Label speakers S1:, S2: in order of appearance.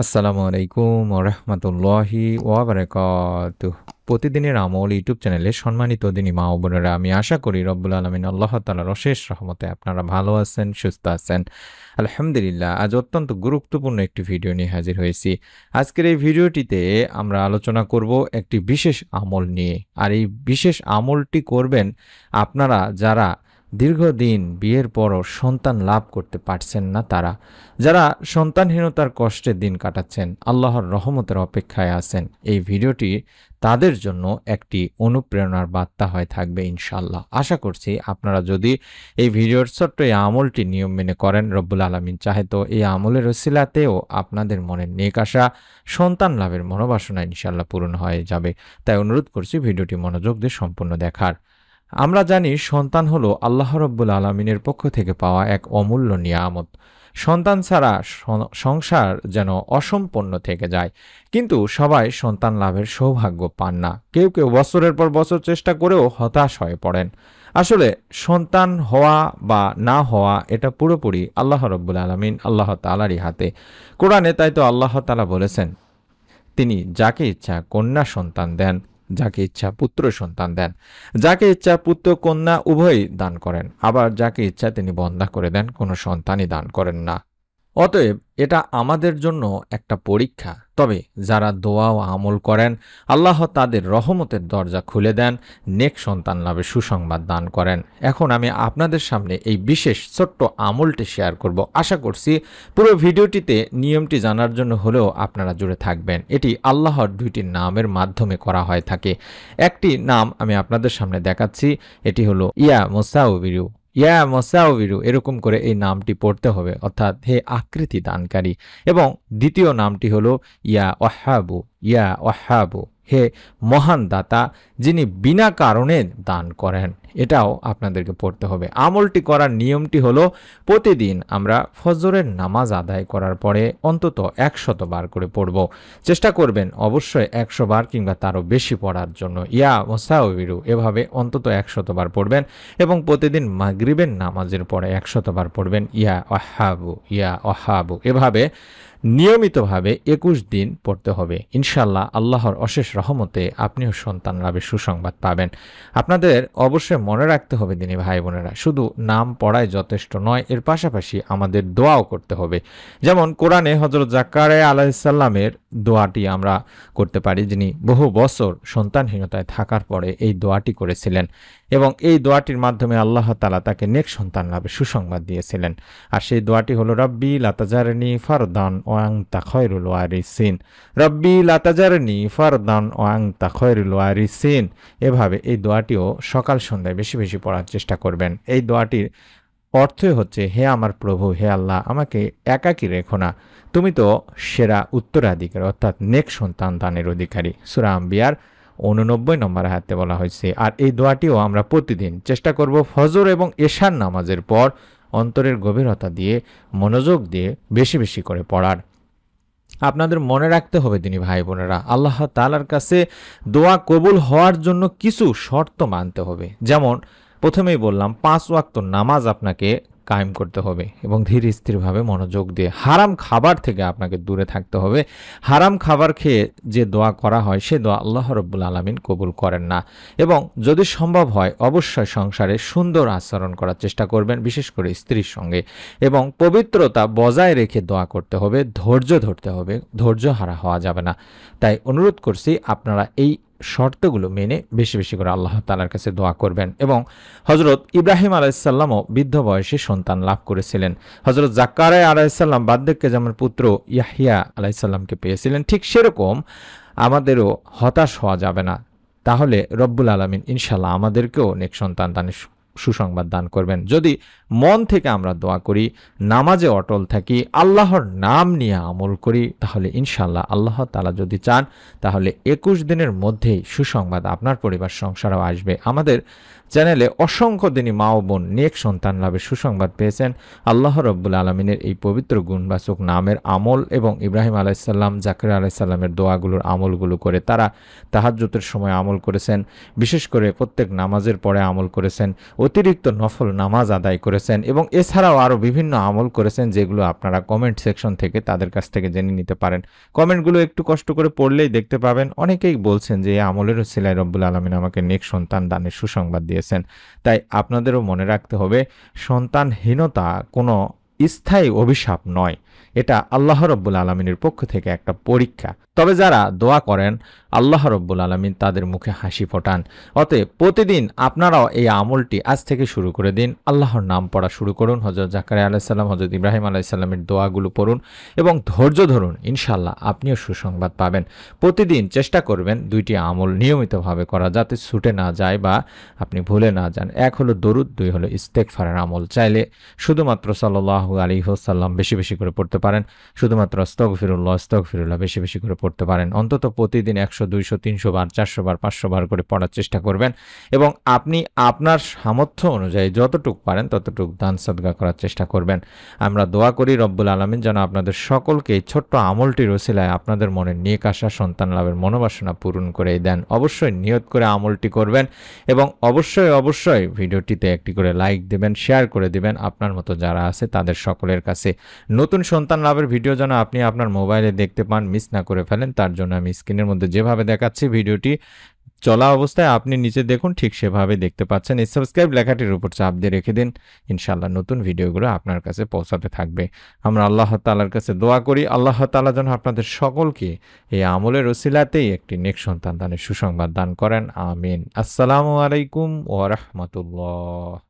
S1: আসসালামু আলাইকুম ওরহমতুল্লাহি ওয়াবারাকাতুহ। প্রতিদিনের আমল ইউটিউব চ্যানেলে সম্মানিত দিনী মা ও বোনেরা, আমি আশা করি রব্বুল আলমিন আল্লাহ তাআলার অশেষ রহমতে আপনারা ভালো আছেন, সুস্থ আছেন। আলহামদুলিল্লাহ। আজ অত্যন্ত গুরুত্বপূর্ণ একটি ভিডিও নিয়ে হাজির হয়েছি। আজকের এই ভিডিওটিতে আমরা আলোচনা করব একটি বিশেষ আমল নিয়ে। আর এই বিশেষ আমলটি করবেন আপনারা যারা দীর্ঘদিন বিয়ের পরও সন্তান লাভ করতে পারছেন না, তারা যারা সন্তানহীনতার কষ্টে দিন কাটাচ্ছেন, আল্লাহর রহমতের অপেক্ষায় আছেন। এই ভিডিওটি তাদের জন্য একটি অনুপ্রেরণার বার্তা হয়ে থাকবে ইনশাআল্লাহ। আশা করছি আপনারা যদি এই ভিডিওর ছোট্ট এই আমলটি নিয়ম মেনে করেন, রব্বুল আলামিন চাহে তো এই আমলের ওসিলাতেও আপনাদের মনের নেক আশা সন্তান লাভের মনোবাসনা ইনশাআল্লাহ পূরণ হয়ে যাবে। তাই অনুরোধ করছি ভিডিওটি মনোযোগ দিয়ে সম্পূর্ণ দেখার। আমরা জানি সন্তান হলো আল্লাহ রব্বুল আলমিনের পক্ষ থেকে পাওয়া এক অমূল্য নিয়ামত। সন্তান ছাড়া সংসার যেন অসম্পূর্ণ থেকে যায়। কিন্তু সবাই সন্তান লাভের সৌভাগ্য পান না। কেউ কেউ বছরের পর বছর চেষ্টা করেও হতাশ হয়ে পড়েন। আসলে সন্তান হওয়া বা না হওয়া এটা পুরোপুরি আল্লাহ রব্বুল আলমিন আল্লাহ তাআলারই হাতে। কোরআনে তাই তো আল্লাহ তাআলা বলেছেন, তিনি যাকে ইচ্ছা কন্যা সন্তান দেন, যাকে ইচ্ছা পুত্র সন্তান দেন, যাকে ইচ্ছা পুত্র কন্যা উভয়ই দান করেন, আবার যাকে ইচ্ছা তিনি বন্ধ্যা করে দেন, কোনো সন্তানই দান করেন না। অতএব এটা আমাদের জন্য একটা পরীক্ষা। তবে যারা দোয়া ও আমল করেন, আল্লাহ তাদের রহমতের দরজা খুলে দেন, নেক সন্তান লাভে সুসংবাদ দান করেন। এখন আমি আপনাদের সামনে এই বিশেষ ছোট্ট আমলটি শেয়ার করব। আশা করছি পুরো ভিডিওটিতে নিয়মটি জানার জন্য হলেও আপনারা জুড়ে থাকবেন। এটি আল্লাহর দুইটি নামের মাধ্যমে করা হয়ে থাকে। একটি নাম আমি আপনাদের সামনে দেখাচ্ছি, এটি হলো ইয়া মুসাউবিরু। ইয়া মসাউবিরু, এরকম করে এই নামটি পড়তে হবে, অর্থাৎ হে আকৃতি দানকারী। এবং দ্বিতীয় নামটি হলো ইয়া ওয়াহাবু। ইয়া ওয়াহাবু, হে মহান দাতা, যিনি বিনা কারণে দান করেন। এটাও আপনাদেরকে পড়তে হবে। আমলটি করার নিয়মটি হলো প্রতিদিন আমরা ফজরের নামাজ আদায় করার পরে অন্তত 100 বার করে পড়ব। চেষ্টা করবেন অবশ্যই 100 বার কিংবা তারও বেশি পড়ার জন্য। ইয়া মোসাউবিরু এভাবে অন্তত 100 বার পড়বেন। এবং প্রতিদিন মাগরিবের নামাজের পরে 100 বার পড়বেন ইয়া ওয়াহাবু, ইয়া ওয়াহাবু। এভাবে নিয়মিতভাবে 21 দিন পড়তে হবে। ইনশাল্লাহ আল্লাহর অশেষ রহমতে আপনিও সন্তান লাভের সুসংবাদ পাবেন। আপনাদের অবশ্যই মনে রাখতে হবে দিনী ভাই বোনেরা, শুধু নাম পড়াই যথেষ্ট নয়, এর পাশাপাশি আমাদের দোয়াও করতে হবে। যেমন কোরআনে হযরত জাকারিয়া আলাইহিস সালামের দোয়াটি আমরা করতে পারি, যিনি বহু বছর সন্তানহীনতায় থাকার পরে এই দোয়াটি করেছিলেন এবং এই দোয়াটির মাধ্যমে আল্লাহ তাআলা তাকে নেক সন্তান লাভের সুসংবাদ দিয়েছিলেন। আর সেই দোয়াটি হলো রব্বি লা তাজারনি ফারদান ওয়া আনতা খায়রুল ওয়ারিসিন। রব্বি লা তাজারনি ফারদান ওয়া আনতা খায়রুল ওয়ারিসিন। এভাবে এই দোয়াটিও সকাল সন্ধ্যায় বেশি বেশি পড়ার চেষ্টা করবেন। এই দোয়াটির অর্থই হচ্ছে, হে আমার প্রভু, হে আল্লাহ, আমাকে একাকী রেখো না, তুমি তো সেরা উত্তরাধিকারী, অর্থাৎ নেক সন্তান দানের অধিকারী। সূরা আম্বিয়ার 89 নম্বর আয়াতে বলা হয়েছে। আর এই দোয়াটিও আমরা প্রতিদিন চেষ্টা করব ফজর এবং এশার নামাজের পর অন্তরের গভীরতা দিয়ে, মনোযোগ দিয়ে বেশি বেশি করে পড়ার। আপনাদের মনে রাখতে হবে দিনী ভাই বোনেরা, আল্লাহ তাআলার কাছে দোয়া কবুল হওয়ার জন্য কিছু শর্ত মানতে হবে। যেমন প্রথমেই বললাম, 5 ওয়াক্ত নামাজ আপনাকে কায়েম করতে হবে এবং ধীর স্থিরভাবে মনোযোগ দিয়ে। হারাম খাবার থেকে আপনাকে দূরে থাকতে হবে। হারাম খাবার খেয়ে যে দোয়া করা হয় সে দোয়া আল্লাহ রব্বুল আলামিন কবুল করেন না। এবং যদি সম্ভব হয় অবশ্যই সংসারে সুন্দর আচরণ করার চেষ্টা করবেন, বিশেষ করে স্ত্রীর সঙ্গে। এবং পবিত্রতা বজায় রেখে দোয়া করতে হবে, ধৈর্য ধরতে হবে, ধৈর্য হারা হওয়া যাবে না। তাই অনুরোধ করছি আপনারা এই শর্তগুলো মেনে বেশি বেশি করে আল্লাহ তাআলার কাছে দোয়া করবেন। এবং হযরত ইব্রাহিম আলাইহিস সালামও বৃদ্ধ বয়সে সন্তান লাভ করেছিলেন। হযরত জাকারিয়া আলাইহিস সালাম বার্ধক্যে যেমন পুত্র ইয়াহইয়া আলাইহিস সালামকে পেয়েছিলেন, ঠিক সেরকম আমাদেরও হতাশ হওয়া যাবে না। তাহলে রব্বুল আলামিন ইনশাআল্লাহ আমাদেরকেও নেক সন্তান দানের সুসংবাদ দান করবেন। যদি মন থেকে আমরা দোয়া করি, নামাজে অটল থাকি, আল্লাহর নাম নিয়ে আমল করি, তাহলে ইনশাআল্লাহ আল্লাহ তাআলা যদি চান তাহলে 21 দিনের মধ্যেই সুসংবাদ আপনার পরিবার সংসারেও আসবে। আমাদের চ্যানেলে অসংখ্য দিনী মা ও বোন নেক সন্তান লাভের সুসংবাদ পেয়েছেন আল্লাহ রব্বুল আলমিনের এই পবিত্র গুণবাচক নামের আমল এবং ইব্রাহিম আলাইহিস সালাম, জাকারিয়া আলাইহিস সালামের দোয়াগুলোর আমলগুলো করে তারা তাহাজ্জুদের সময় আমল করেছেন, বিশেষ করে প্রত্যেক নামাজের পরে আমল করেছেন, অতিরিক্ত নফল নামাজ আদায় করেছেন। করেছেন এবং এছাড়াও আরও বিভিন্ন আমল করেছেন যেগুলো আপনারা কমেন্ট সেকশন থেকে তাদের কাছ থেকে জেনে নিতে পারেন। কমেন্টগুলো একটু কষ্ট করে পড়লেই দেখতে পাবেন। অনেকেই বলছেন যে এই আমলের উসিলায় রব্বুল আলামিন আমাকে নেক সন্তান দানের সুসংবাদ দিয়েছেন। তাই আপনাদেরও মনে রাখতে হবে সন্তানহীনতা কোনো স্থায়ী অভিশাপ নয়। এটা আল্লাহ রব্বুল আলমিনের পক্ষ থেকে একটা পরীক্ষা। তবে যারা দোয়া করেন আল্লাহ রব্বুল আলমিন তাদের মুখে হাসি ফোটান। অতএব প্রতিদিন আপনারাও এই আমলটি আজ থেকে শুরু করে দিন। আল্লাহর নাম পড়া শুরু করুন। হযরত জাকারিয়া আলাইহিসসালাম, হযরত ইব্রাহিম আলাইহিসসালামের দোয়াগুলো পড়ুন এবং ধৈর্য ধরুন। ইনশাআল্লাহ আপনিও সুসংবাদ পাবেন। প্রতিদিন চেষ্টা করবেন 2টি আমল নিয়মিতভাবে করা, যাতে ছুটে না যায় বা আপনি ভুলে না যান। 1 হলো দরুদ, 2 হলো ইস্তেগফারের আমল। চাইলে শুধুমাত্র সাল্লাল্লাহু আলাইহি ওয়াসাল্লাম বেশি বেশি করে পড়তে পারেন। শুধুমাত্র আস্তাগফিরুল্লাহ আস্তাগফিরুল্লাহ বেশি বেশি করে পড়তে পারেন। অন্তত প্রতিদিন 100, 200, 300 বার, 400 বার, 500 বার করে পড়ার চেষ্টা করবেন এবং আপনি আপনার সামর্থ্য অনুযায়ী যতটুক পারেন ততটুক দান সদকা করার চেষ্টা করবেন। আমরা দোয়া করি রব্বুল আলামিন যেন আপনাদের সকলকে এই ছোট্ট আমলটির ওসিলায় আপনাদের মনে নেক আশা, সন্তান লাভের মনোবাসনা পূরণ করে দেন। অবশ্যই নিয়ত করে আমলটি করবেন এবং অবশ্যই ভিডিওটিতে একটি করে লাইক দেবেন, শেয়ার করে দিবেন আপনার মতো যারা আছে তাদের সকলের কাছে। নতুন সন্তান লাভের ভিডিও যেন আপনি আপনার মোবাইলে দেখতে পান, মিস না করে ফেলেন, তার জন্য আমি স্ক্রিনের মধ্যে যেভাবে দেখাচ্ছি ভিডিওটি চলা অবস্থায় আপনি নিচে দেখুন, ঠিক সেভাবে দেখতে পাচ্ছেন। এই সাবস্ক্রাইব লেখাটির উপর চাপ দিয়ে রেখে দিন। ইনশাআল্লাহ নতুন ভিডিওগুলো আপনার কাছে পৌঁছাতে থাকবে। আমরা আল্লাহ তাআলার কাছে দোয়া করি আল্লাহ তাআলা যেন আপনাদের সকলকে এই আমলের ওসিলাতেই একটি নেক সন্তান দানের সুসংবাদ দান করেন। আমিন। আসসালামু আলাইকুম ওয়া রাহমাতুল্লাহ।